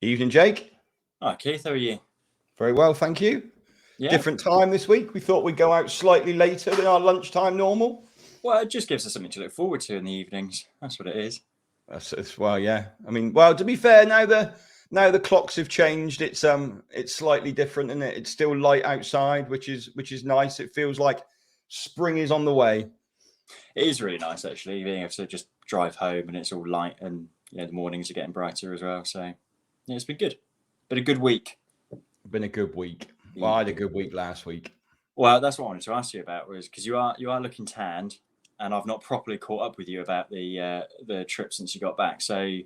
Evening, Jake. Hi, Keith. How are you? Very well, thank you. Yeah. Different time this week. We thought we'd go out slightly later than our lunchtime normal. Well, it just gives us something to look forward to in the evenings. That's what it is. Well, yeah. I mean, well, to be fair, now the clocks have changed. It's slightly different, isn't it? It's still light outside, which is nice. It feels like spring is on the way. It is really nice, actually, being able to just drive home and it's all light and the mornings are getting brighter as well. So, yeah, it's been good. Been a good week. Been a good week. Well, I had a good week last week. Well, that's what I wanted to ask you about was because you are looking tanned, and I've not properly caught up with you about the trip since you got back. So,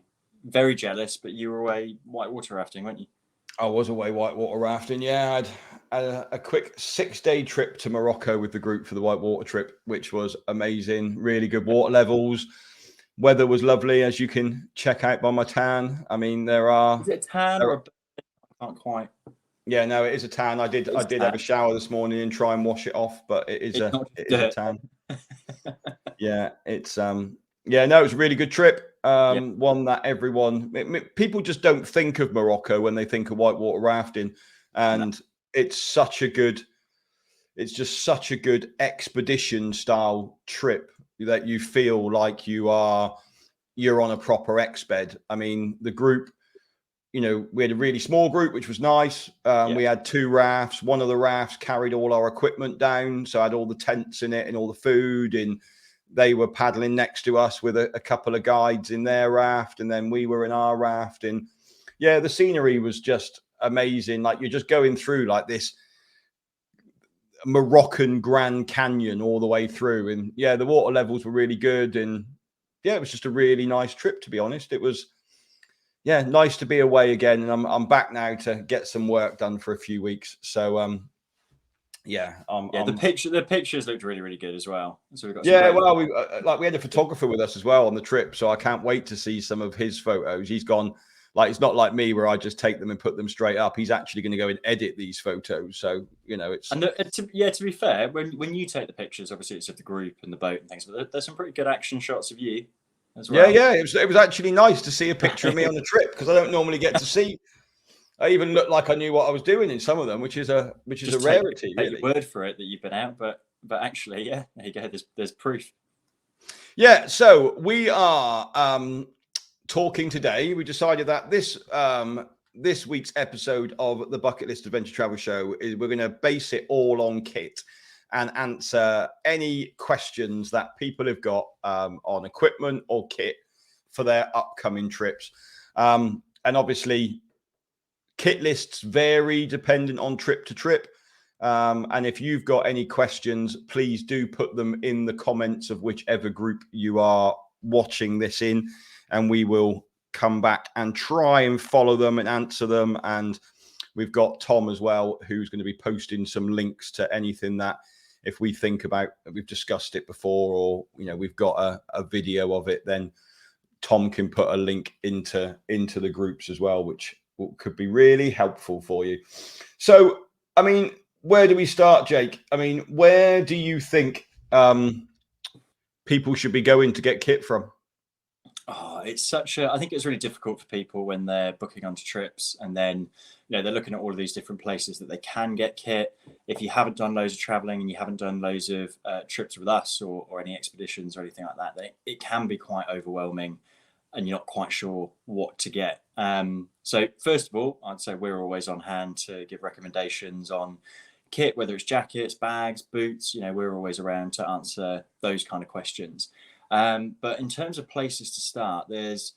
very jealous. But you were away whitewater rafting, weren't you? I was away whitewater rafting. Yeah, I had a quick 6-day trip to Morocco with the group for the whitewater trip, which was amazing. Really good water levels. Weather was lovely, as you can check out by my tan. I mean, Is it a tan or a? I can't quite. yeah, no, it is a tan. I did have a shower this morning and try and wash it off, but it is a tan. Yeah, no, it was a really good trip. One that people just don't think of Morocco when they think of whitewater rafting, and it's just such a good expedition style trip that you feel like you're on a proper exped. I mean, the group, we had a really small group, which was nice. We had 2 rafts. One of the rafts carried all our equipment down, so I had all the tents in it and all the food, and they were paddling next to us with a couple of guides in their raft, and then we were in our raft. And yeah, the scenery was just amazing. Like, you're just going through like this Moroccan Grand Canyon all the way through, and yeah, the water levels were really good, and yeah, it was just a really nice trip, to be honest. It was nice to be away again, and I'm back now to get some work done for a few weeks. So the pictures looked really, really good as well. So we got we had a photographer with us as well on the trip, so I can't wait to see some of his photos. He's gone, like, it's not like me where I just take them and put them straight up. He's actually going to go and edit these photos. So it's to be fair, when you take the pictures, obviously it's of the group and the boat and things, but there's some pretty good action shots of you as well. Yeah, it was actually nice to see a picture of me on the trip, because I don't normally get to see. I even looked like I knew what I was doing in some of them, which is a rarity. Take your word for it that you've been out, but actually, yeah, there you go. There's proof. Yeah, so we are talking today. We decided that this week's episode of the Bucket List Adventure Travel Show is we're going to base it all on kit and answer any questions that people have got on equipment or kit for their upcoming trips. And obviously, kit lists vary dependent on trip to trip. And if you've got any questions, please do put them in the comments of whichever group you are watching this in, and we will come back and try and follow them and answer them. And we've got Tom as well, who's going to be posting some links to anything that, if we think about, we've discussed it before, or we've got a video of it, then Tom can put a link into the groups as well, which could be really helpful for you. So, I mean, where do we start, Jake? I mean, where do you think people should be going to get kit from? Oh, I think it's really difficult for people when they're booking onto trips, and then they're looking at all of these different places that they can get kit. If you haven't done loads of traveling and you haven't done loads of trips with us or any expeditions or anything like that, it can be quite overwhelming, and you're not quite sure what to get. So first of all, I'd say we're always on hand to give recommendations on kit, whether it's jackets, bags, boots. We're always around to answer those kind of questions. But in terms of places to start, there's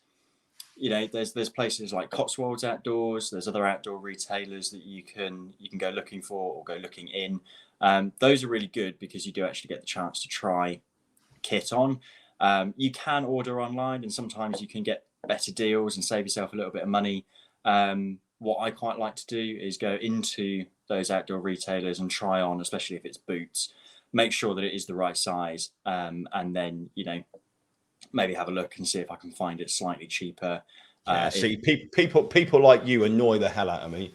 places like Cotswolds Outdoors. There's other outdoor retailers that you can go looking for or go looking in. Those are really good because you do actually get the chance to try kit on. You can order online, and sometimes you can get better deals and save yourself a little bit of money. What I quite like to do is go into those outdoor retailers and try on, especially if it's boots, make sure that it is the right size, and then maybe have a look and see if I can find it slightly cheaper. People like you annoy the hell out of me.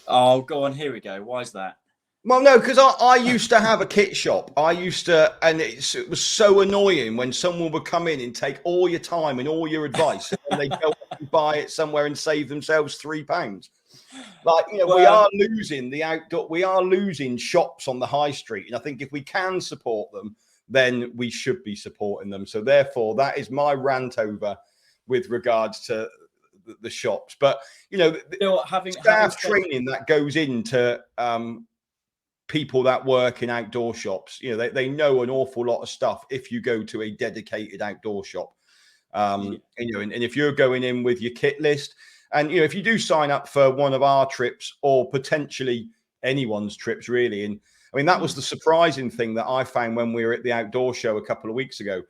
Oh, go on, here we go. Why is that? Well, no, because I used to have a kit shop. I used to, and it was so annoying when someone would come in and take all your time and all your advice, and then they go and buy it somewhere and save themselves £3. Like, we Well, are losing the outdoor, we are losing shops on the high street, and I think if we can support them, then we should be supporting them. So therefore, that is my rant over with regards to the shops. But having staff said, training that goes into people that work in outdoor shops, they know an awful lot of stuff if you go to a dedicated outdoor shop. And if you're going in with your kit list, and if you do sign up for one of our trips or potentially anyone's trips, really. And I mean, that was the surprising thing that I found when we were at the outdoor show a couple of weeks ago.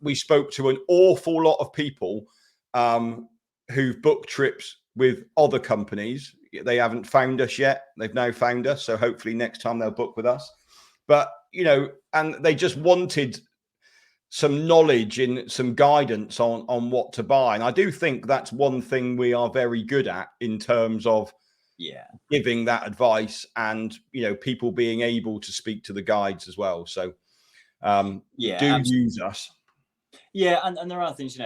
We spoke to an awful lot of people who've booked trips with other companies. They haven't found us yet. They've now found us. So hopefully next time they'll book with us. But, and they just wanted some knowledge and some guidance on what to buy. And I do think that's one thing we are very good at in terms of giving that advice and, people being able to speak to the guides as well. So do use us. Yeah, and there are things,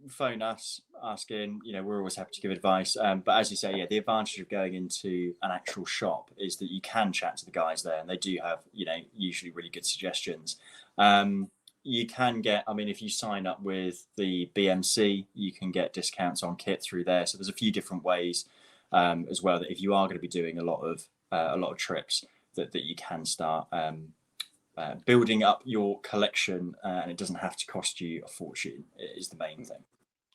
phone us, asking, we're always happy to give advice. But as you say, the advantage of going into an actual shop is that you can chat to the guys there, and they do have, usually really good suggestions. You can get, if you sign up with the BMC, you can get discounts on kit through there. So there's a few different ways as well that if you are going to be doing a lot of trips, that you can start building up your collection, and it doesn't have to cost you a fortune. It is the main thing.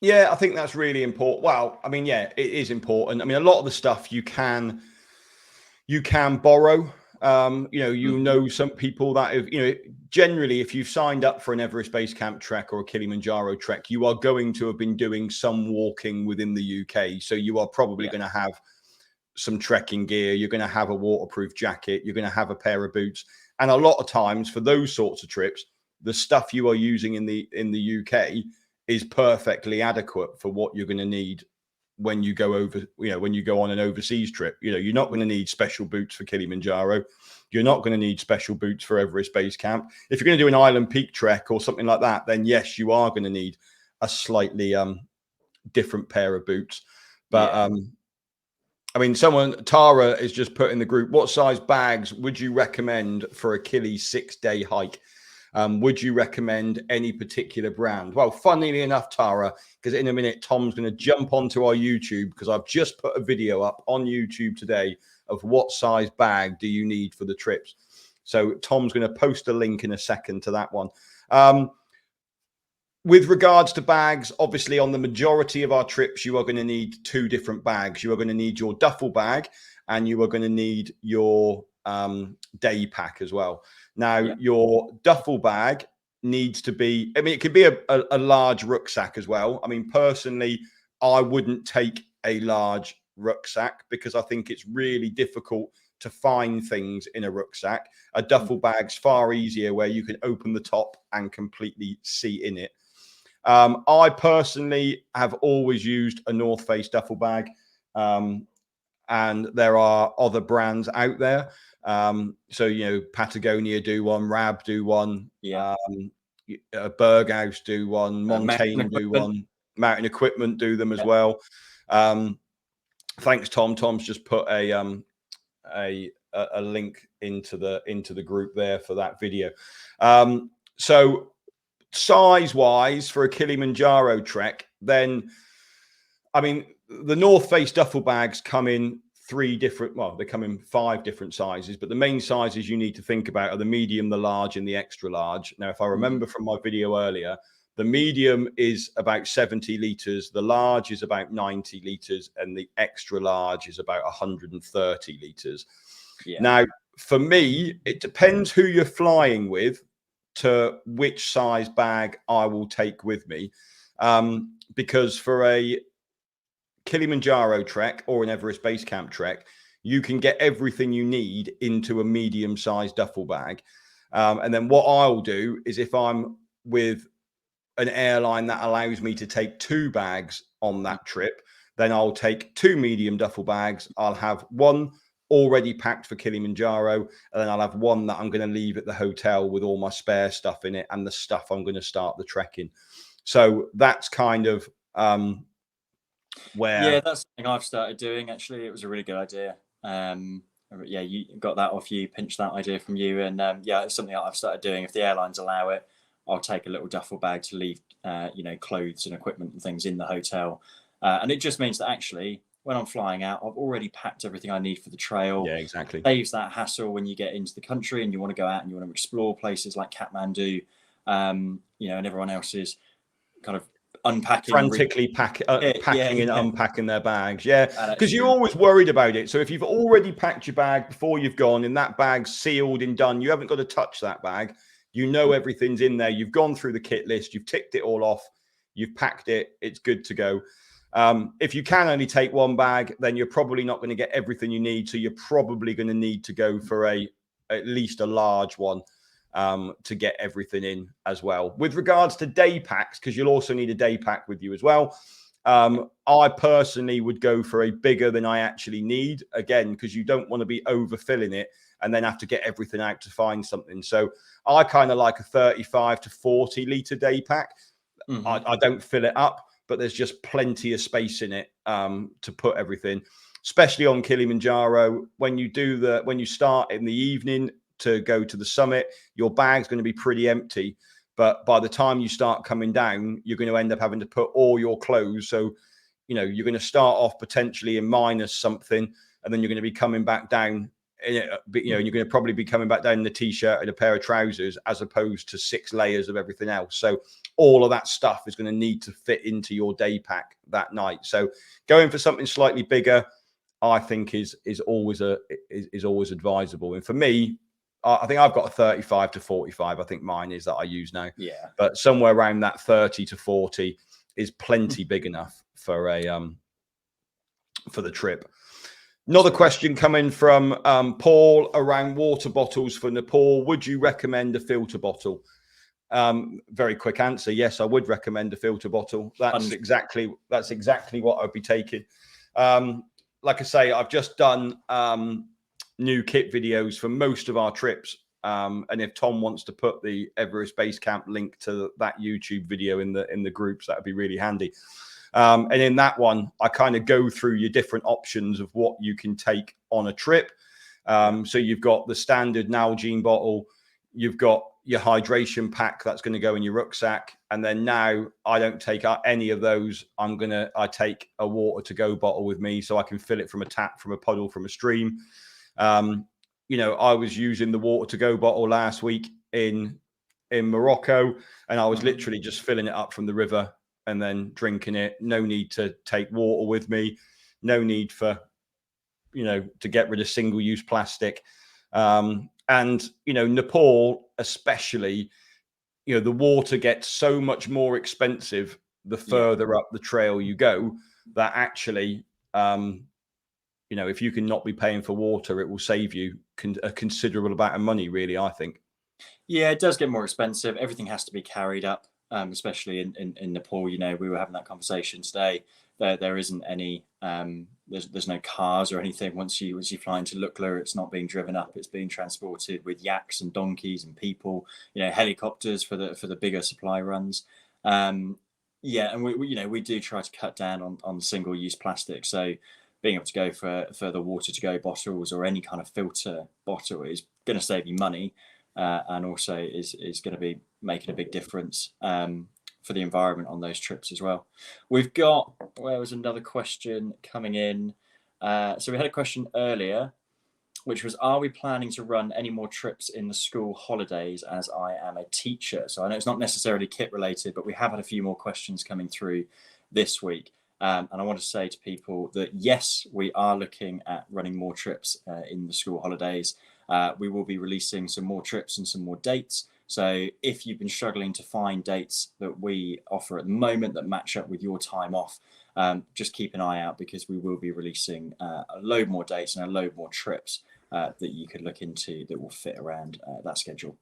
Yeah, I think that's really important. Well, it is important. A lot of the stuff you can borrow. Some people that have, generally, if you've signed up for an Everest Base Camp trek or a Kilimanjaro trek, you are going to have been doing some walking within the UK. So you are probably going to have some trekking gear. You're going to have a waterproof jacket. You're going to have a pair of boots. And a lot of times for those sorts of trips, the stuff you are using in the UK is perfectly adequate for what you're going to need when you go over, when you go on an overseas trip. You're not going to need special boots for Kilimanjaro. You're not going to need special boots for Everest Base Camp. If you're going to do an Island Peak trek or something like that, then yes, you are going to need a slightly different pair of boots. But Tara is just put in the group, what size bags would you recommend for a Kili 6-day hike? Would you recommend any particular brand? Well, funnily enough, Tara, because in a minute, Tom's going to jump onto our YouTube, because I've just put a video up on YouTube today of what size bag do you need for the trips. So Tom's going to post a link in a second to that one. With regards to bags, obviously on the majority of our trips, you are going to need two different bags. You are going to need your duffel bag, and you are going to need your day pack as well. Now, your duffel bag needs to be, it could be a large rucksack as well. Personally, I wouldn't take a large rucksack because I think it's really difficult to find things in a rucksack. A duffel bag's far easier, where you can open the top and completely see in it. I personally have always used a North Face duffel bag, and there are other brands out there. So, Patagonia do one, Rab do one, Berghaus do one, Montaigne do one, Mountain Equipment do them as well. Thanks, Tom. Tom's just put a link into the group there for that video. So size-wise for a Kilimanjaro trek, then the North Face duffel bags come in they come in 5 different sizes, but the main sizes you need to think about are the medium, the large, and the extra large. Now, if I remember from my video earlier, the medium is about 70 liters, the large is about 90 liters, and the extra large is about 130 liters. Now, for me, it depends who you're flying with to which size bag I will take with me, because for a Kilimanjaro trek or an Everest Base Camp trek, you can get everything you need into a medium-sized duffel bag. And then what I'll do is, if I'm with an airline that allows me to take 2 bags on that trip, then I'll take 2 medium duffel bags. I'll have one already packed for Kilimanjaro, and then I'll have one that I'm going to leave at the hotel with all my spare stuff in it and the stuff I'm going to start the trek in. So that's kind of where. Yeah, that's something I've started doing. Actually, it was a really good idea. Yeah, you got that off you, pinched that idea from you, and yeah, it's something that I've started doing. If the airlines allow it, I'll take a little duffel bag to leave, clothes and equipment and things in the hotel, and it just means that actually, when I'm flying out, I've already packed everything I need for the trail. Yeah, exactly. Saves that hassle when you get into the country and you want to go out and you want to explore places like Kathmandu, and everyone else is kind of unpacking, frantically packing and unpacking their bags. Yeah, because you're always worried about it. So if you've already packed your bag before you've gone, and that bag's sealed and done, you haven't got to touch that bag. You know everything's in there. You've gone through the kit list. You've ticked it all off. You've packed it. It's good to go. If you can only take one bag, then you're probably not going to get everything you need. So you're probably going to need to go for at least a large one to get everything in as well. With regards to day packs, because you'll also need a day pack with you as well. I personally would go for a bigger than I actually need, again, because you don't want to be overfilling it and then have to get everything out to find something. So I kind of like a 35 to 40 litre day pack. Mm-hmm. I don't fill it up, but there's just plenty of space in it to put everything, especially on Kilimanjaro. When you start in the evening to go to the summit, your bag's going to be pretty empty. But by the time you start coming down, you're going to end up having to put all your clothes. So, you're going to start off potentially in minus something, and then you're going to be coming back down. You're going to probably be coming back down in the t-shirt and a pair of trousers, as opposed to 6 layers of everything else. So all of that stuff is going to need to fit into your day pack that night. So going for something slightly bigger, I think is always advisable. And for me, I think I've got a 35 to 45. I think mine is that I use now. Yeah. But somewhere around that 30 to 40 is plenty big enough for the trip. Another question coming from Paul around water bottles for Nepal. Would you recommend a filter bottle? Very quick answer. Yes, I would recommend a filter bottle. That's exactly what I'd be taking. Like I say, I've just done new kit videos for most of our trips. And if Tom wants to put the Everest Base Camp link to that YouTube video in the groups, that would be really handy. And in that one, I kind of go through your different options of what you can take on a trip. So you've got the standard Nalgene bottle, you've got your hydration pack that's going to go in your rucksack. And then now I don't take any of those. I take a water to go bottle with me so I can fill it from a tap, from a puddle, from a stream. I was using the water to go bottle last week in Morocco, and I was literally just filling it up from the river and then drinking it. No need to take water with me. No need for, to get rid of single-use plastic. And, Nepal, especially, the water gets so much more expensive the further up the trail you go, that actually, if you can not be paying for water, it will save you a considerable amount of money, really, I think. Yeah, it does get more expensive. Everything has to be carried up, especially in Nepal. We were having that conversation today. There isn't any, there's no cars or anything. Once you fly into Lukla, it's not being driven up. It's being transported with yaks and donkeys and people. Helicopters for the bigger supply runs. And we do try to cut down on single-use plastic. So being able to go for the water to go bottles or any kind of filter bottle is going to save you money, and also is going to be making a big difference for the environment on those trips as well. Where was another question coming in? So we had a question earlier, which was, are we planning to run any more trips in the school holidays, as I am a teacher? So I know it's not necessarily kit related, but we have had a few more questions coming through this week. And I want to say to people that, yes, we are looking at running more trips in the school holidays. We will be releasing some more trips and some more dates. So if you've been struggling to find dates that we offer at the moment that match up with your time off, just keep an eye out, because we will be releasing a load more dates and a load more trips that you could look into that will fit around that schedule.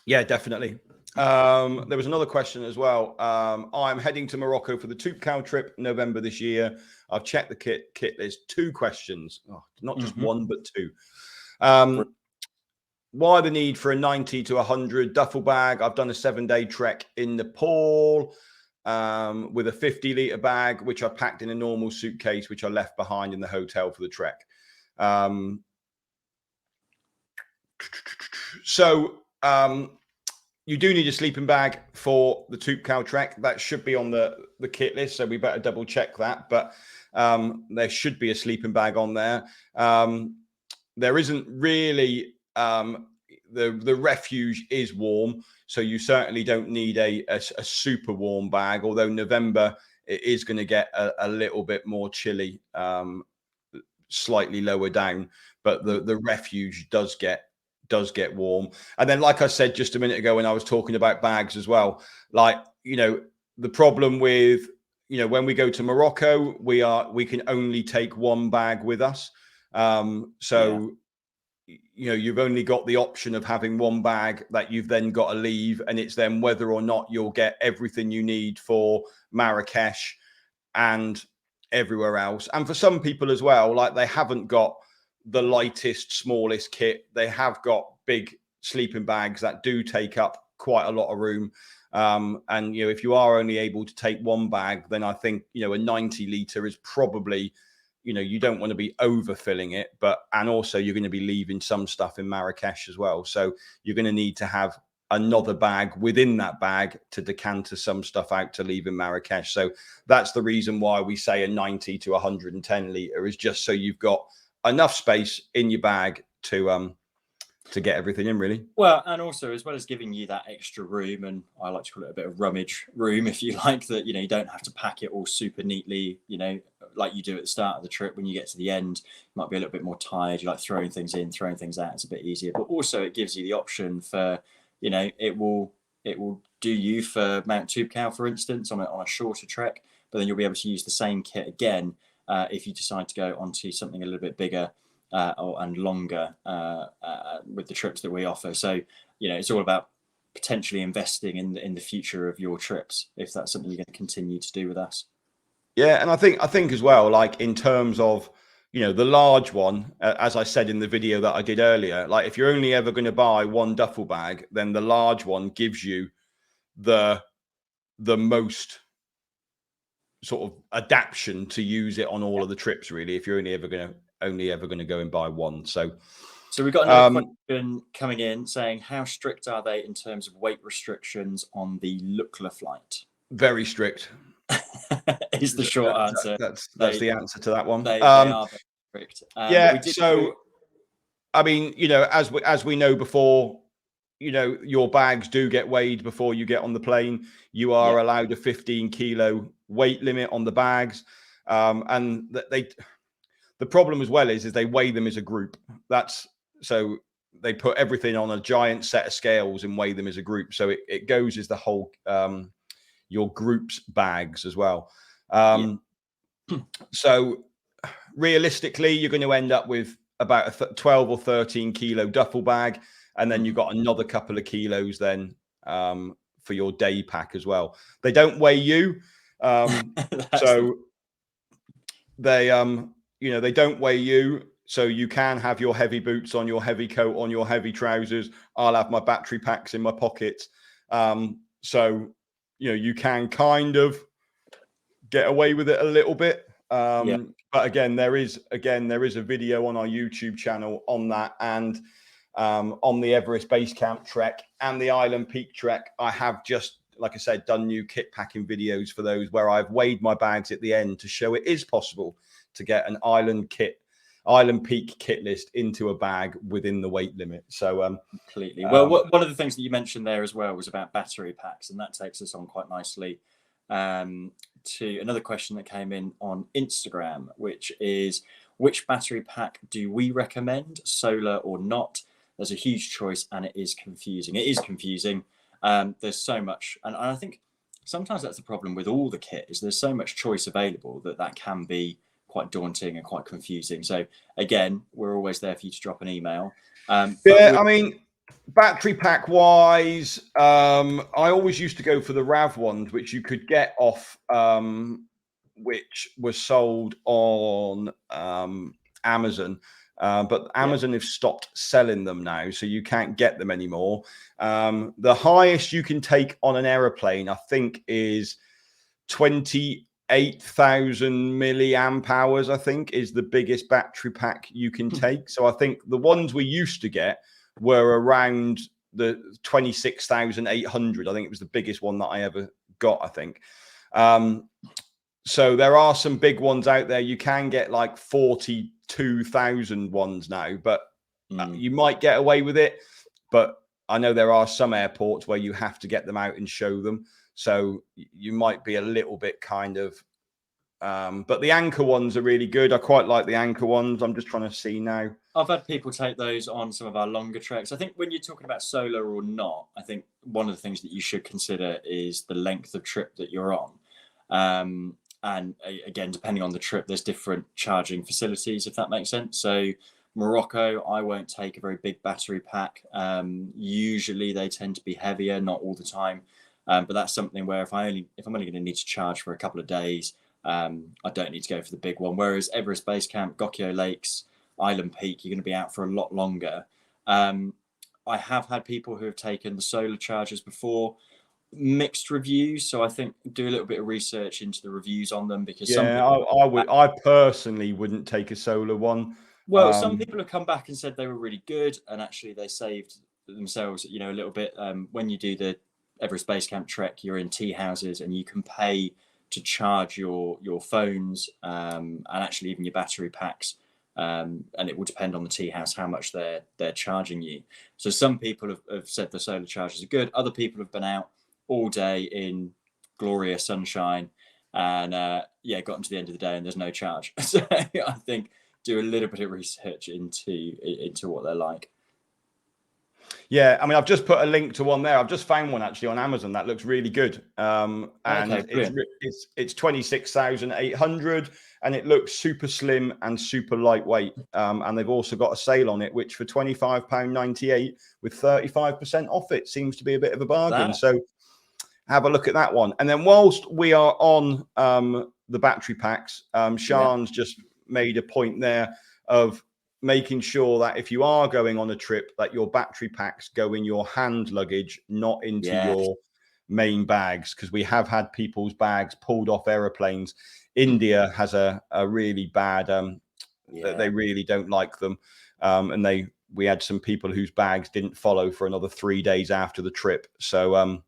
Yeah, definitely. There was another question as well. I'm heading to Morocco for the Toop Cow trip November this year. I've checked the kit. There's 2 questions, not just one, but 2. Why the need for a 90 to 100 duffel bag? I've done a 7-day trek in Nepal with a 50-litre bag, which I packed in a normal suitcase, which I left behind in the hotel for the trek. You do need a sleeping bag for the Toop Cow trek. That should be on the kit list, so we better double check that. But there should be a sleeping bag on there. There isn't really the refuge is warm, so you certainly don't need a super warm bag. Although November it is going to get a little bit more chilly, slightly lower down, but the refuge does get warm. And then, like I said just a minute ago when I was talking about bags as well, like, you know, the problem with, you know, when we go to Morocco, we can only take 1 bag with us. You know, you've only got the option of having 1 bag that you've then got to leave, and it's then whether or not you'll get everything you need for Marrakesh and everywhere else. And for some people as well, like, they haven't got the lightest, smallest kit. They have got big sleeping bags that do take up quite a lot of room. And, you know, if you are only able to take 1 bag, then I think, you know, a 90-litre is probably, you know, you don't want to be overfilling it, and also you're going to be leaving some stuff in Marrakesh as well. So you're going to need to have another bag within that bag to decanter some stuff out to leave in Marrakesh. So that's the reason why we say a 90 to 110 litre is just so you've got enough space in your bag to get everything in, really. Well, and also, as well as giving you that extra room, and I like to call it a bit of rummage room, if you like, that, you know, you don't have to pack it all super neatly, you know, like you do at the start of the trip. When you get to the end, you might be a little bit more tired. You like throwing things in, throwing things out. It's a bit easier, but also it gives you the option for, you know, it will do you for Mount Toop Cow, for instance, on a shorter trek, but then you'll be able to use the same kit again if you decide to go onto something a little bit bigger and longer with the trips that we offer. So, you know, it's all about potentially investing in the future of your trips, if that's something you're going to continue to do with us. Yeah, and I think as well, like, in terms of, you know, the large one, as I said in the video that I did earlier, like, if you're only ever going to buy 1 duffel bag, then the large one gives you the most sort of adaptation to use it on all of the trips, really, if you're only ever going to go and buy 1. So we've got another question coming in saying, how strict are they in terms of weight restrictions on the Lukla flight? Very strict is the short answer. That's the answer to that one. They are very strict. Yeah, so I mean, you know, as we know before, you know, your bags do get weighed before you get on the plane. You are allowed a 15-kilo weight limit on the bags, and the problem as well is they weigh them as a group. So they put everything on a giant set of scales and weigh them as a group. So it goes as the whole your group's bags as well. So realistically, you're going to end up with about a 12 or 13 kilo duffel bag, and then you've got another couple of kilos then for your day pack as well. They don't weigh you, so they you know, they don't weigh you, so you can have your heavy boots on, your heavy coat on, your heavy trousers. I'll have my battery packs in my pockets, so you know, you can kind of get away with it a little bit. But again, there is a video on our YouTube channel on that, and on the Everest Base Camp trek and the Island Peak trek, I have just, like I said, done new kit packing videos for those where I've weighed my bags at the end to show it is possible to get an Island Peak kit list into a bag within the weight limit. So completely. Well, one of the things that you mentioned there as well was about battery packs, and that takes us on quite nicely to another question that came in on Instagram, which is, which battery pack do we recommend, solar or not? There's a huge choice and it is confusing. It is confusing. There's so much, and I think sometimes that's the problem with all the kit, is there's so much choice available that can be quite daunting and quite confusing. So again, we're always there for you to drop an email. I mean, Battery pack wise, I always used to go for the Rav ones, which you could get off, which was sold on Amazon. But Amazon have stopped selling them now, so you can't get them anymore. The highest you can take on an aeroplane, I think, is 28,000 milliamp hours, I think, is the biggest battery pack you can take. So I think the ones we used to get were around the 26,800. I think it was the biggest one that I ever got, I think. So there are some big ones out there. You can get like 42,000 ones now, but you might get away with it. But I know there are some airports where you have to get them out and show them. So you might be a little bit kind of, but the Anchor ones are really good. I quite like the Anchor ones. I'm just trying to see now. I've had people take those on some of our longer treks. I think when you're talking about solar or not, I think one of the things that you should consider is the length of trip that you're on. And again, depending on the trip, there's different charging facilities, if that makes sense. So Morocco, I won't take a very big battery pack. Usually they tend to be heavier, not all the time. But that's something where if I'm only going to need to charge for a couple of days, I don't need to go for the big one. Whereas Everest Base Camp, Gokyo Lakes, Island Peak, you're going to be out for a lot longer. I have had people who have taken the solar chargers before. Mixed reviews, so I think do a little bit of research into the reviews on them, because I personally wouldn't take a solar one. Well, some people have come back and said they were really good, and actually they saved themselves, a little bit. When you do the Everest Base Camp trek, you're in tea houses and you can pay to charge your phones and actually even your battery packs. And it will depend on the tea house how much they're charging you. So some people have said the solar chargers are good. Other people have been out all day in glorious sunshine and gotten to the end of the day and there's no charge. So I think do a little bit of research into what they're like. Yeah, I mean, I've just put a link to one there. I've just found one actually on Amazon that looks really good. And it's 26,800 and it looks super slim and super lightweight. And they've also got a sale on it, which for £25.98 with 35% off it seems to be a bit of a bargain. So have a look at that one. And then whilst we are on the battery packs, Sean's just made a point there of making sure that if you are going on a trip, that your battery packs go in your hand luggage, not into your main bags, because we have had people's bags pulled off aeroplanes. India has a really bad, they really don't like them. And we had some people whose bags didn't follow for another 3 days after the trip. So,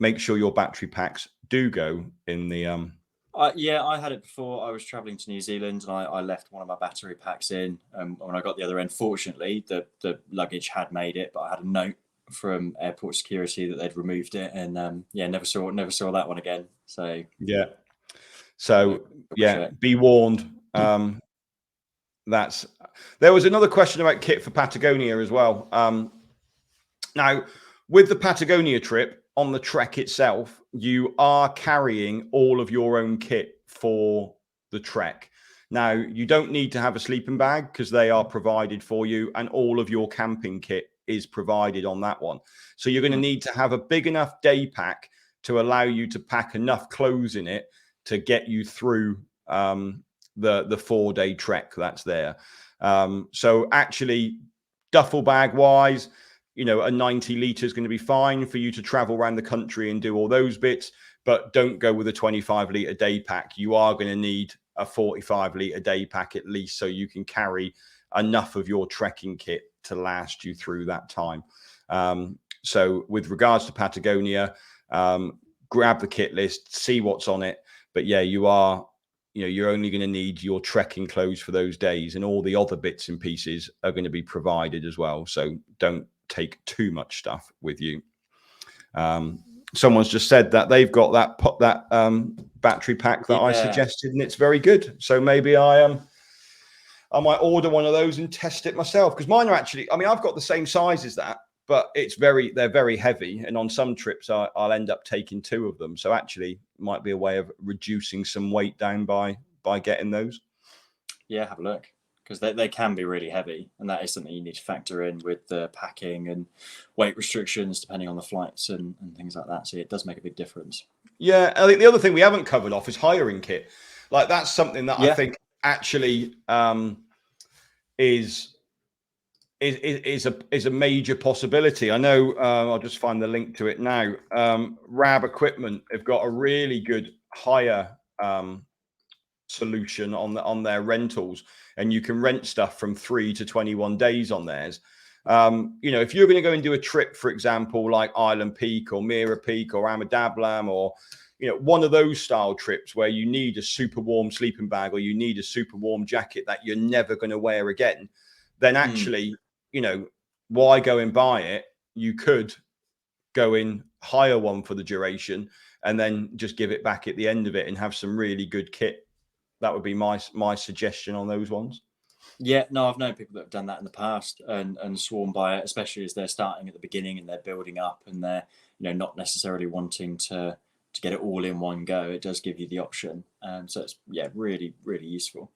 make sure your battery packs do go in the... I had it before. I was traveling to New Zealand and I left one of my battery packs in. When I got the other end, fortunately, the luggage had made it, but I had a note from airport security that they'd removed it, and never saw that one again. So be warned. There was another question about kit for Patagonia as well. Now, with the Patagonia trip, on the trek itself, you are carrying all of your own kit for the trek. Now, you don't need to have a sleeping bag because they are provided for you, and all of your camping kit is provided on that one. So you're going to need to have a big enough day pack to allow you to pack enough clothes in it to get you through the 4-day trek that's there. So actually, duffel bag wise, a 90 litre is going to be fine for you to travel around the country and do all those bits, but don't go with a 25 litre day pack. You are going to need a 45 litre day pack at least, so you can carry enough of your trekking kit to last you through that time. So with regards to Patagonia, grab the kit list, see what's on it. But you're only going to need your trekking clothes for those days, and all the other bits and pieces are going to be provided as well. So don't take too much stuff with you. Someone's just said that they've got that battery pack that I suggested, and it's very good. So maybe I might order one of those and test it myself, because mine are actually, I've got the same size as that, but they're very heavy, and on some trips I'll end up taking 2 of them. So actually, might be a way of reducing some weight down by getting those. Yeah, have a look. because they can be really heavy, and that is something you need to factor in with the packing and weight restrictions depending on the flights and things like that. So it does make a big difference. Yeah, I think the other thing we haven't covered off is hiring kit. Like that's something that I think actually is a major possibility. I know. I'll just find the link to it now. Rab Equipment have got a really good hire solution on their rentals, and you can rent stuff from 3 to 21 days on theirs. If you're going to go and do a trip, for example, like Island Peak or Mira Peak or Amadablam, or one of those style trips where you need a super warm sleeping bag or you need a super warm jacket that you're never going to wear again, then actually, why go and buy it? You could go in, hire one for the duration, and then just give it back at the end of it and have some really good kit. That would be my suggestion on those ones. Yeah, no, I've known people that have done that in the past and sworn by it, especially as they're starting at the beginning and they're building up and they're not necessarily wanting to get it all in one go. It does give you the option, so it's really, really useful.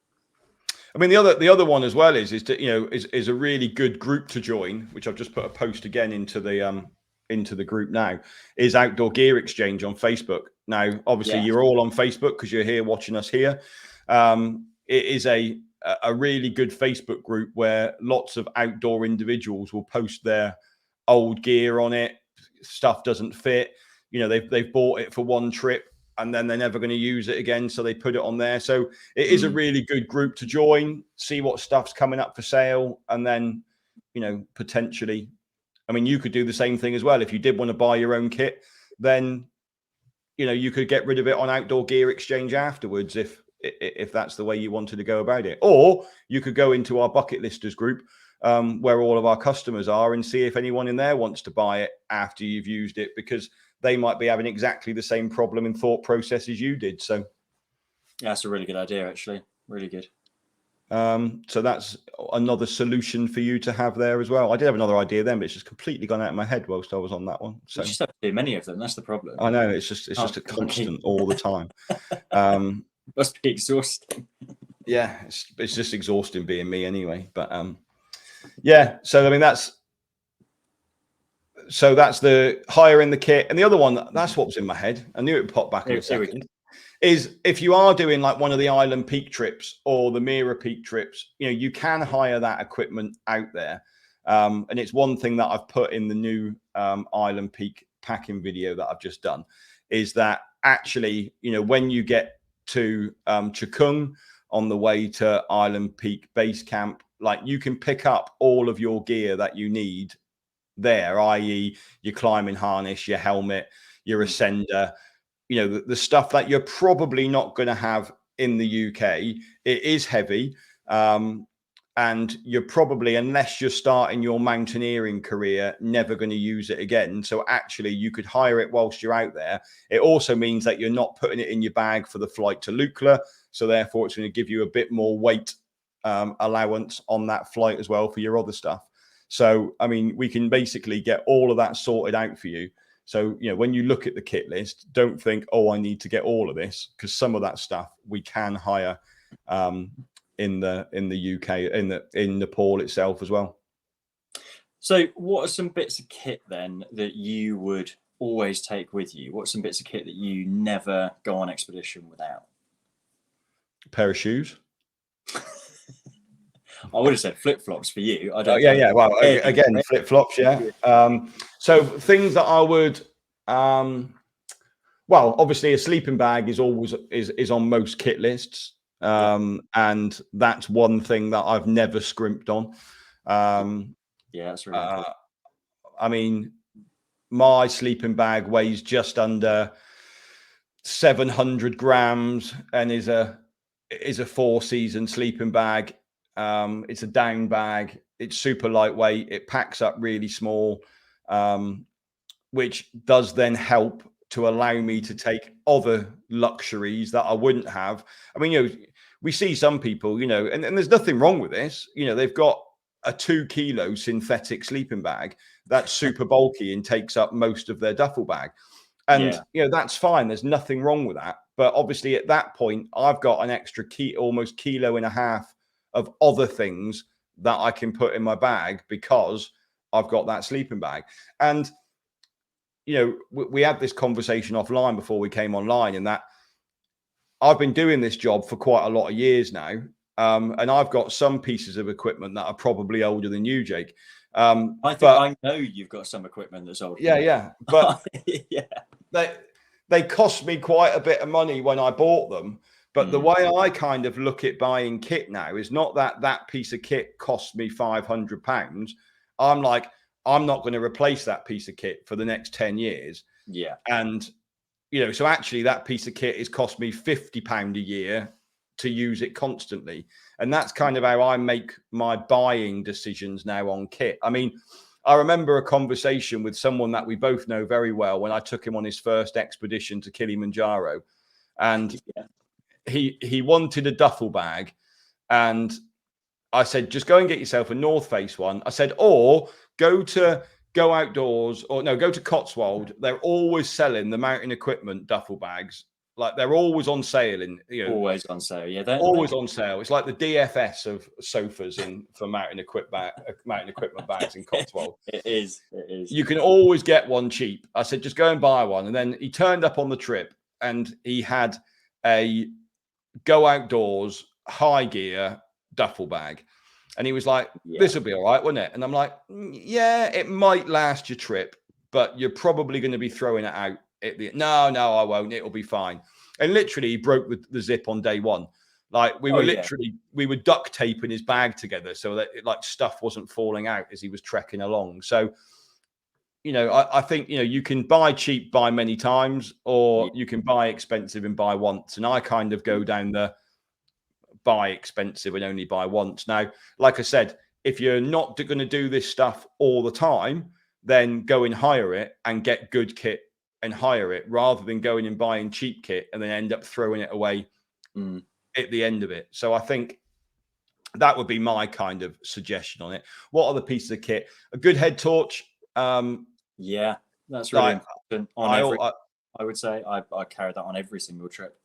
I mean, the other one as well is a really good group to join, which I've just put a post again into the group now, is Outdoor Gear Exchange on Facebook. Now, obviously, you're all on Facebook because you're here watching us here. It is a really good Facebook group where lots of outdoor individuals will post their old gear on it. Stuff doesn't fit. They've bought it for one trip and then they're never going to use it again, so they put it on there. So it is a really good group to join, see what stuff's coming up for sale, and then potentially, I mean, you could do the same thing as well. If you did want to buy your own kit, then you could get rid of it on Outdoor Gear Exchange afterwards if that's the way you wanted to go about it. Or you could go into our bucket listers group where all of our customers are and see if anyone in there wants to buy it after you've used it, because they might be having exactly the same problem and thought process as you did. So that's a really good idea, actually. Really good. So that's another solution for you to have there as well. I did have another idea then, but it's just completely gone out of my head whilst I was on that one. So you just have to do many of them. That's the problem. I know, it's just a constant all the time. Must be exhausting. Yeah, it's just exhausting being me anyway. But so I mean that's the hire in the kit. And the other one, that's what was in my head. I knew it would pop back in a second. Is if you are doing like one of the Island Peak trips or the Mira Peak trips, you can hire that equipment out there. And it's one thing that I've put in the new Island Peak packing video that I've just done, is that actually, when you get to Chikung on the way to Island Peak base camp, like you can pick up all of your gear that you need there, i.e. your climbing harness, your helmet, your ascender, the stuff that you're probably not going to have in the UK. It is heavy. And you're probably, unless you're starting your mountaineering career, never going to use it again. So actually you could hire it whilst you're out there. It also means that you're not putting it in your bag for the flight to Lukla. So therefore it's going to give you a bit more weight allowance on that flight as well for your other stuff. So, I mean, we can basically get all of that sorted out for you. So, when you look at the kit list, don't think, oh, I need to get all of this, because some of that stuff we can hire in the UK, in Nepal itself as well. So what are some bits of kit then that you would always take with you? What's some bits of kit that you never go on expedition without? A pair of shoes. I would have said flip-flops for you. I don't. Yeah. Well, again, flip-flops. Yeah. So things that I would, well, obviously a sleeping bag is always is on most kit lists. And that's one thing that I've never scrimped on. That's really cool. I mean, my sleeping bag weighs just under 700 grams and is a 4-season sleeping bag. It's a down bag. It's super lightweight. It packs up really small, which does then help to allow me to take other luxuries that I wouldn't have. I mean, we see some people, and there's nothing wrong with this. They've got a 2-kilo synthetic sleeping bag that's super bulky and takes up most of their duffel bag. And, that's fine. There's nothing wrong with that. But obviously at that point, I've got an extra almost 1.5 kilos of other things that I can put in my bag because I've got that sleeping bag. And, you know, we had this conversation offline before we came online, and that I've been doing this job for quite a lot of years now. And I've got some pieces of equipment that are probably older than you, Jake. I think I know you've got some equipment that's older. Yeah. But yeah, they cost me quite a bit of money when I bought them. But the way I kind of look at buying kit now is not that piece of kit cost me £500. I'm like, I'm not going to replace that piece of kit for the next 10 years. Yeah. And, you know, so actually that piece of kit is cost me £50 a year to use it constantly. And that's kind of how I make my buying decisions now on kit. I mean, I remember a conversation with someone that we both know very well when I took him on his first expedition to Kilimanjaro. And he wanted a duffel bag. And I said, just go and get yourself a North Face one. I said, or go to Cotswold. They're always selling the mountain equipment duffel bags. Like they're always on sale always on sale. Yeah, always on sale. It's like the DFS of sofas for mountain equipment bags in Cotswold. It is. You can always get one cheap. I said, just go and buy one. And then he turned up on the trip and he had a go outdoors high gear duffel bag. And he was like, this will be all right, wouldn't it? And I'm like, yeah, it might last your trip, but you're probably going to be throwing it out. No, I won't. It'll be fine. And literally, he broke the zip on day one. Like we were duct taping his bag together so that stuff wasn't falling out as he was trekking along. So, you know, I think, you know, you can buy cheap, buy many times, or you can buy expensive and buy once. And I kind of go down the buy expensive and only buy once. Now, like I said, if you're not going to do this stuff all the time, then go and hire it and get good kit and hire it rather than going and buying cheap kit and then end up throwing it away at the end of it. So I think that would be my kind of suggestion on it. What other pieces of kit? A good head torch. Yeah, that's really important. I would say I carry that on every single trip.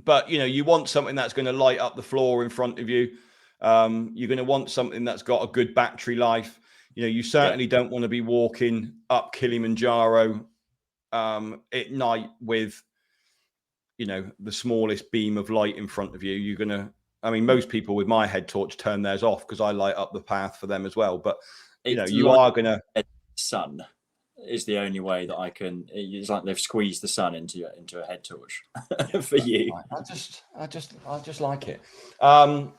But, you know, you want something that's going to light up the floor in front of you. You're going to want something that's got a good battery life. You know, you certainly don't want to be walking up Kilimanjaro at night with, you know, the smallest beam of light in front of you. You're going to, I mean, most people with my head torch turn theirs off because I light up the path for them as well. But, you know, you are going to... Sun is the only way that I can. It's like they've squeezed the sun into a head torch for you. I just like it. What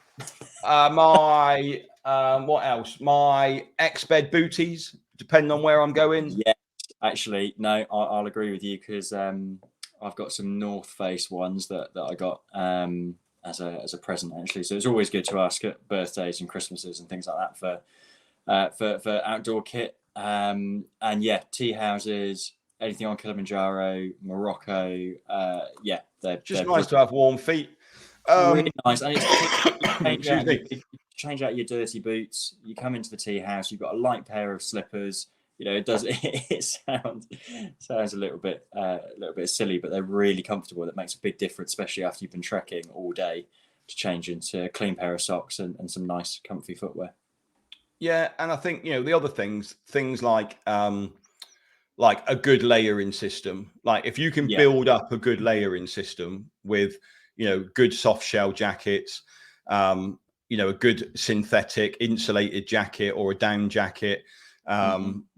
else? My X-bed booties, depending on where I'm going. Yeah, actually, no, I'll agree with you because I've got some North Face ones that I got as a present actually. So it's always good to ask at birthdays and Christmases and things like that for outdoor kit. And yeah, tea houses, anything on Kilimanjaro, Morocco. They're nice to have warm feet. Really nice. And it's change out your dirty boots. You come into the tea house, you've got a light pair of slippers. You know, it sounds a little bit silly, but they're really comfortable. That makes a big difference, especially after you've been trekking all day, to change into a clean pair of socks and some nice comfy footwear. Yeah, and I think, you know, the other things like a good layering system. Like if you can build up a good layering system with, you know, good soft shell jackets, you know, a good synthetic insulated jacket or a down jacket,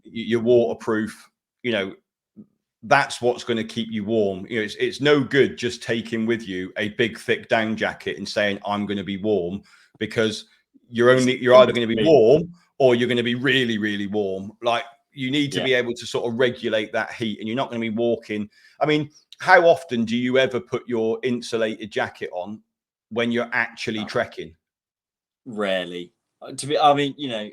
you're waterproof, you know, that's what's going to keep you warm. You know, it's no good just taking with you a big thick down jacket and saying I'm going to be warm, because you're either going to be warm or you're going to be really, really warm. Like you need to be able to sort of regulate that heat, and you're not going to be walking. I mean, how often do you ever put your insulated jacket on when you're actually trekking? Rarely. I mean, you know,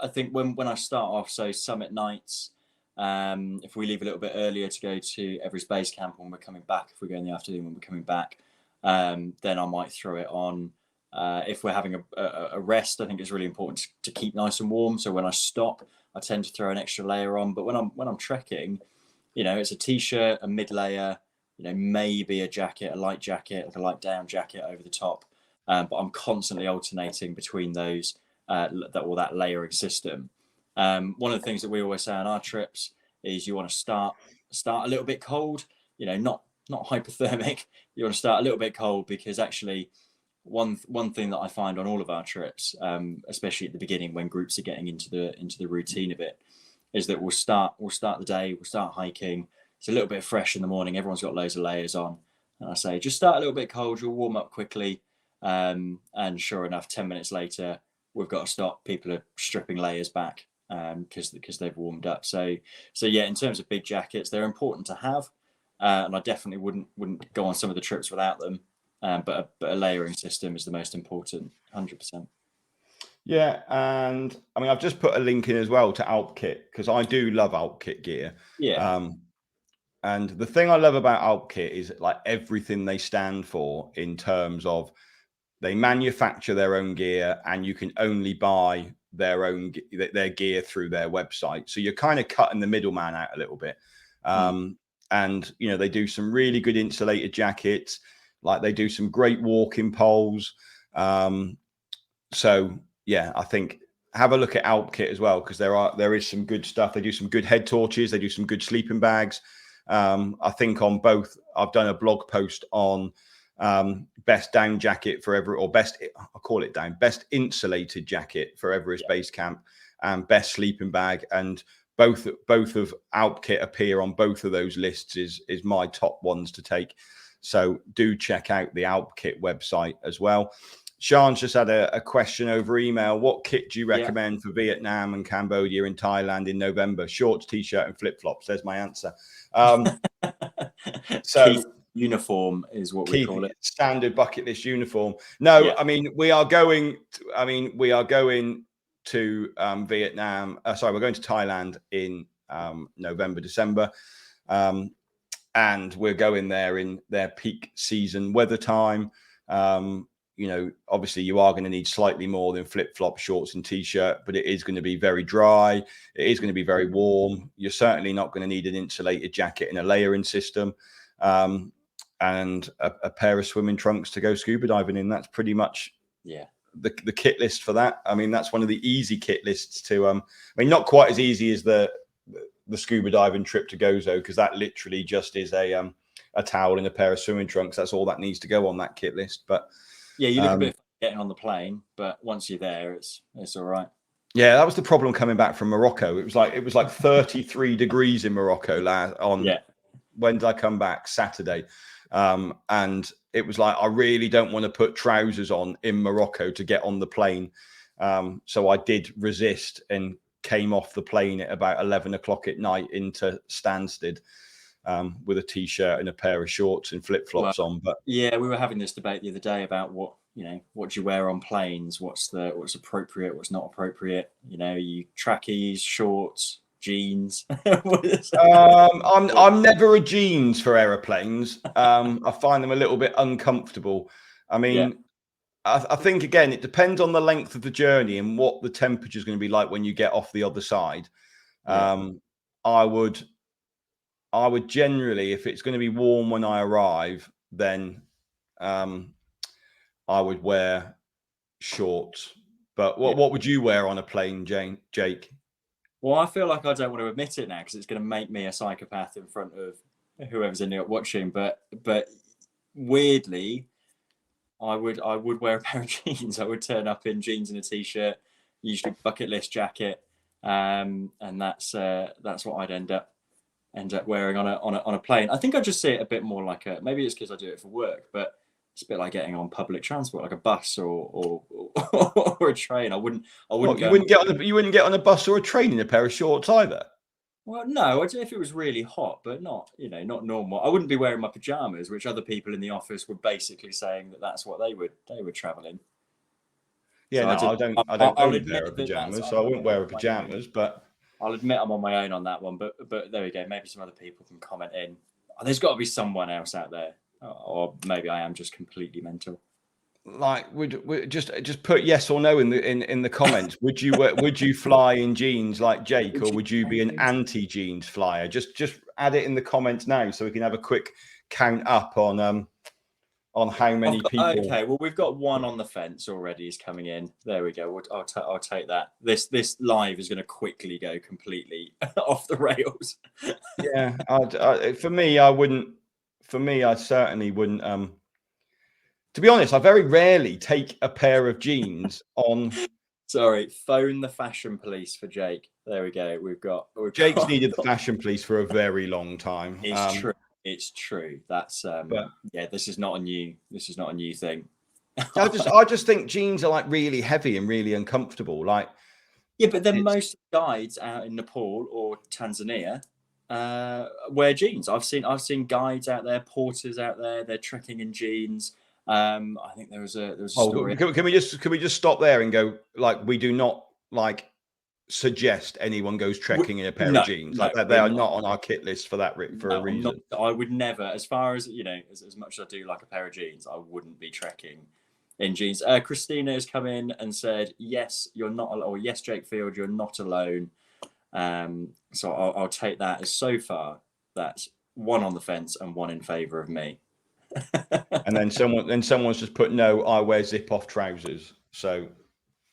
I think when I start off, so summit nights, if we leave a little bit earlier to go to Everest Base Camp when we're coming back, if we go in the afternoon when we're coming back, then I might throw it on. If we're having a rest, I think it's really important to keep nice and warm. So when I stop, I tend to throw an extra layer on. But when I'm trekking, you know, it's a t-shirt, a mid layer, you know, maybe a jacket, a light jacket, like a light down jacket over the top. but I'm constantly alternating between those that layering system. One of the things that we always say on our trips is you want to start a little bit cold, not hypothermic. You want to start a little bit cold, because actually one thing that I find on all of our trips, especially at the beginning when groups are getting into the routine of it, is that we'll start the day, we'll start hiking. It's a little bit fresh in the morning. Everyone's got loads of layers on, and I say just start a little bit cold. You'll warm up quickly, and sure enough, 10 minutes later, we've got to stop. People are stripping layers back because they've warmed up. So yeah, in terms of big jackets, they're important to have, and I definitely wouldn't go on some of the trips without them. But a layering system is the most important, 100%. Yeah, and I mean, I've just put a link in as well to Alp Kit, because I do love Alp Kit gear. Yeah. And the thing I love about Alp Kit is like everything they stand for in terms of they manufacture their own gear, and you can only buy their gear through their website. So you're kind of cutting the middleman out a little bit. And they do some really good insulated jackets. Like they do some great walking poles. So yeah, I think have a look at Alp Kit as well, because there is some good stuff. They do some good head torches. They do some good sleeping bags. I think on both, I've done a blog post on best down jacket for Everest, or best insulated jacket for Everest Base Camp, and best sleeping bag. And both of Alp Kit appear on both of those lists is my top ones to take. So do check out the Alp Kit website as well. Sean's just had a question over email. What kit do you recommend for Vietnam and Cambodia and Thailand in November? Shorts, t-shirt, and flip-flops. There's my answer. So Keith uniform is what we call it. Standard bucket list uniform. No, yeah. I mean, we are going to Vietnam. We're going to Thailand in November, December. And we're going there in their peak season weather time. Obviously you are going to need slightly more than flip-flop, shorts and t-shirt, but it is going to be very dry. It is going to be very warm. You're certainly not going to need an insulated jacket and a layering system, and a pair of swimming trunks to go scuba diving in. That's pretty much the kit list for that. I mean, that's one of the easy kit lists to, not quite as easy as the scuba diving trip to Gozo, because that literally just is a towel and a pair of swimming trunks. That's all that needs to go on that kit list. But yeah, you look a bit getting on the plane, but once you're there, it's all right. Yeah, that was the problem coming back from Morocco. It was like 33 degrees in Morocco when did I come back? Saturday. And it was like, I really don't want to put trousers on in Morocco to get on the plane. So I did resist and came off the plane at about 11 o'clock at night into Stansted with a t-shirt and a pair of shorts and flip-flops on. But yeah, we were having this debate the other day about what do you wear on planes? What's appropriate? What's not appropriate? You trackies, shorts, jeans. I'm never a jeans for aeroplanes. I find them a little bit uncomfortable. I mean, I think again, it depends on the length of the journey and what the temperature is going to be like when you get off the other side. I would generally, if it's going to be warm when I arrive, then I would wear shorts. But what would you wear on a plane, Jake? Well, I feel like I don't want to admit it now because it's going to make me a psychopath in front of whoever's in there watching. But weirdly, I would wear a pair of jeans. I would turn up in jeans and a t-shirt, usually bucket list jacket, and that's what I'd end up wearing on a plane. I think I just see it a bit more like maybe it's because I do it for work, but it's a bit like getting on public transport, like a bus or a train. I wouldn't. You wouldn't get on a bus or a train in a pair of shorts either. Well, no, if it was really hot, but not normal. I wouldn't be wearing my pajamas, which other people in the office were basically saying that's what they would travel in. Yeah, so I don't own a pair of pajamas, so I wouldn't wear pajamas. But I'll admit I'm on my own on that one. But there we go. Maybe some other people can comment in. There's got to be someone else out there, or maybe I am just completely mental. Like, would just put yes or no in the comments. Would you fly in jeans like Jake, or would you be an anti-jeans flyer? Just add it in the comments now, so we can have a quick count up on on how many people. Okay, well, we've got one on the fence already. Is coming in. There we go. I'll take that. This live is going to quickly go completely off the rails. Yeah, for me, I wouldn't. For me, I certainly wouldn't. To be honest, I very rarely take a pair of jeans on. Sorry, phone the fashion police for Jake. There we go. Jake's needed the fashion police for a very long time. It's true. It's true. That's but yeah. This is not a new thing. I just think jeans are like really heavy and really uncomfortable. Like, yeah, but then most guides out in Nepal or Tanzania wear jeans. I've seen guides out there, porters out there. They're trekking in jeans. I think there was a story. Can we just stop there and go, like, we do not like suggest anyone goes trekking in a pair of jeans. Like that, they are not on our kit list for that for a reason. I would never, as far as as much as I do like a pair of jeans, I wouldn't be trekking in jeans. Christina has come in and said, yes, you're not, or yes, Jake Field, you're not alone. So I'll take that as so far that's one on the fence and one in favor of me. And then someone's just put, no, I wear zip off trousers. So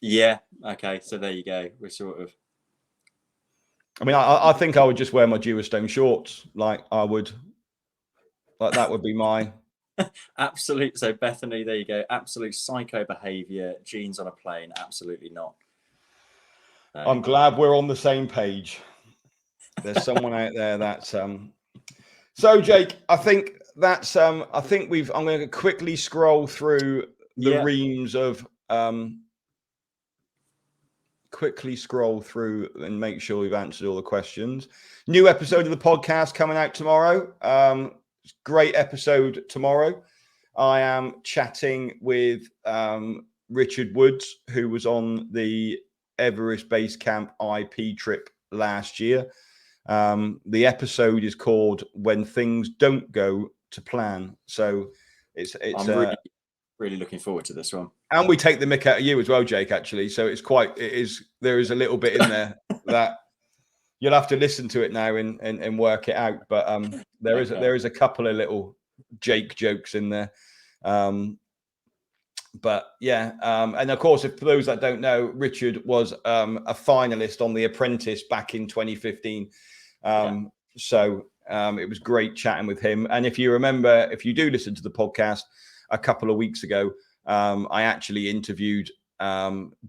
yeah, okay, so there you go. We're sort of, I mean, I think I would just wear my Jewelstone shorts. Like I would, like that would be my absolute. So Bethany, there you go. Absolute psycho behavior. Jeans on a plane. Absolutely not. I'm glad we're on the same page. There's someone out there that's So Jake, I think that's I'm going to quickly scroll through the reams of and make sure we've answered all the questions. New episode of the podcast coming out tomorrow. Great episode tomorrow. I am chatting with Richard Woods, who was on the Everest Base Camp IP trip last year. The episode is called "When Things Don't Go to Plan." So it's I'm really looking forward to this one. And we take the mick out of you as well, Jake, actually. So there is a little bit in there that you'll have to listen to it now and work it out. But there is a couple of little Jake jokes in there. But yeah, and of course, for those that don't know, Richard was a finalist on The Apprentice back in 2015. So it was great chatting with him. And if you remember, if you do listen to the podcast a couple of weeks ago, I actually interviewed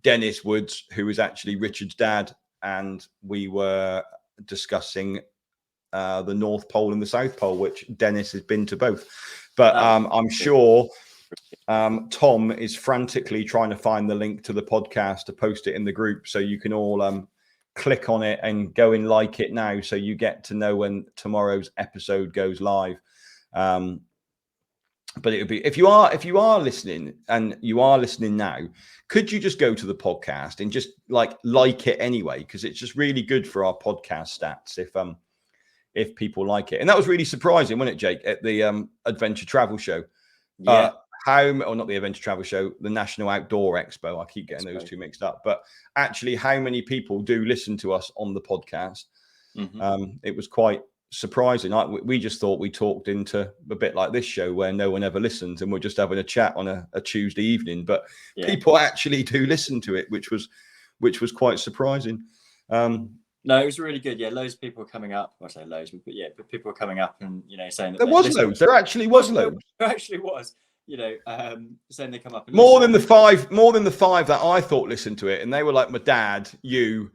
Dennis Woods, who was actually Richard's dad, and we were discussing the North Pole and the South Pole, which Dennis has been to both. But I'm sure Tom is frantically trying to find the link to the podcast to post it in the group, so you can all click on it and go and like it now, so you get to know when tomorrow's episode goes live. But it would be, if you are listening and you are listening now, could you just go to the podcast and just like it anyway, because it's just really good for our podcast stats if people like it. And that was really surprising, wasn't it, Jake, at the Adventure Travel Show? Yeah. Not the Adventure Travel Show, the National Outdoor Expo. I keep getting those two mixed up. But actually, how many people do listen to us on the podcast? Mm-hmm. It was quite surprising. We just thought we talked into a bit like this show where no one ever listens and we're just having a chat on a Tuesday evening. But people actually do listen to it, which was quite surprising. No, it was really good. Yeah, loads of people coming up. I say loads, but people were coming up and saying that there was loads. There actually was loads. There actually was. Saying they come up and more than the five that I thought listened to it, and they were like my dad, you.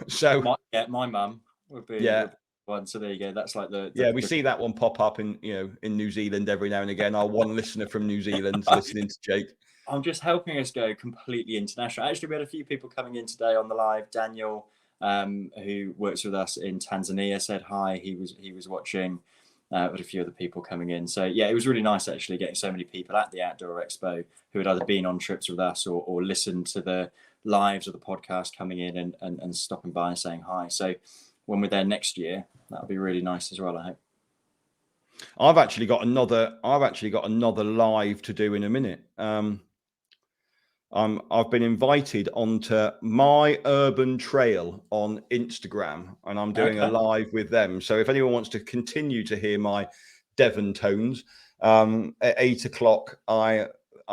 So my mum would be one. So there you go. That's like we see that one pop up in New Zealand every now and again. Our one listener from New Zealand listening to Jake. I'm just helping us go completely international. Actually, we had a few people coming in today on the live. Daniel, who works with us in Tanzania, said hi. He was watching. With a few other people coming in. So yeah, it was really nice actually getting so many people at the Outdoor Expo who had either been on trips with us or listened to the lives of the podcast coming in and stopping by and saying hi. So when we're there next year, that'll be really nice as well, I hope. I've actually got another live to do in a minute. I've been invited onto My Urban Trail on Instagram, and I'm doing a live with them. So if anyone wants to continue to hear my Devon tones, At 8 o'clock, I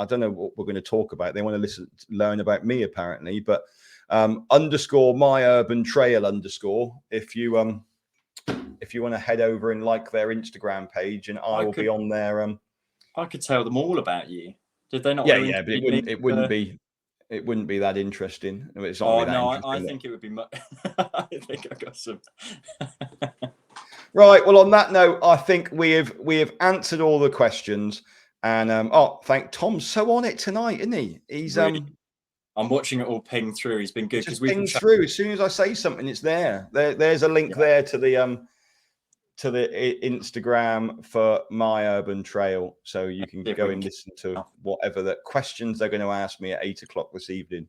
don't know what we're going to talk about. They want to learn about me apparently, but underscore my urban trail underscore. If you want to head over and like their Instagram page, and I will be on there. I could tell them all about you. Did they not? Yeah, want to but it wouldn't be that interesting. It's not really that interesting. I think it would be. I think I got some. Right. Well, on that note, I think we have answered all the questions. And thank Tom's so on it tonight, isn't he? He's really, I'm watching it all ping through. He's been good because we've pinged through. As soon as I say something, it's there. There's a link there to the Instagram for My Urban Trail, so you can go and listen to whatever the questions they're going to ask me at 8 o'clock this evening.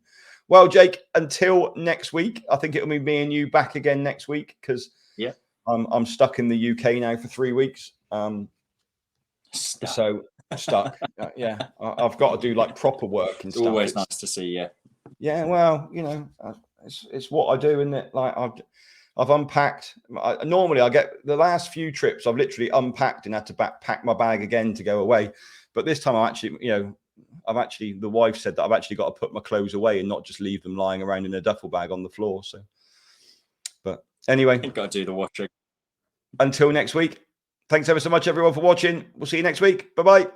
Well, Jake, until next week, I think it'll be me and you back again next week because I'm stuck in the UK now for 3 weeks. So stuck. Yeah, I've got to do like proper work and it's stuff. Always nice to see you. Yeah, well, it's what I do, isn't it? Like I've unpacked. Normally, I get the last few trips. I've literally unpacked and had to pack my bag again to go away. But this time, the wife said that I've actually got to put my clothes away and not just leave them lying around in a duffel bag on the floor. So, but anyway, I've got to do the washing. Until next week. Thanks ever so much, everyone, for watching. We'll see you next week. Bye-bye.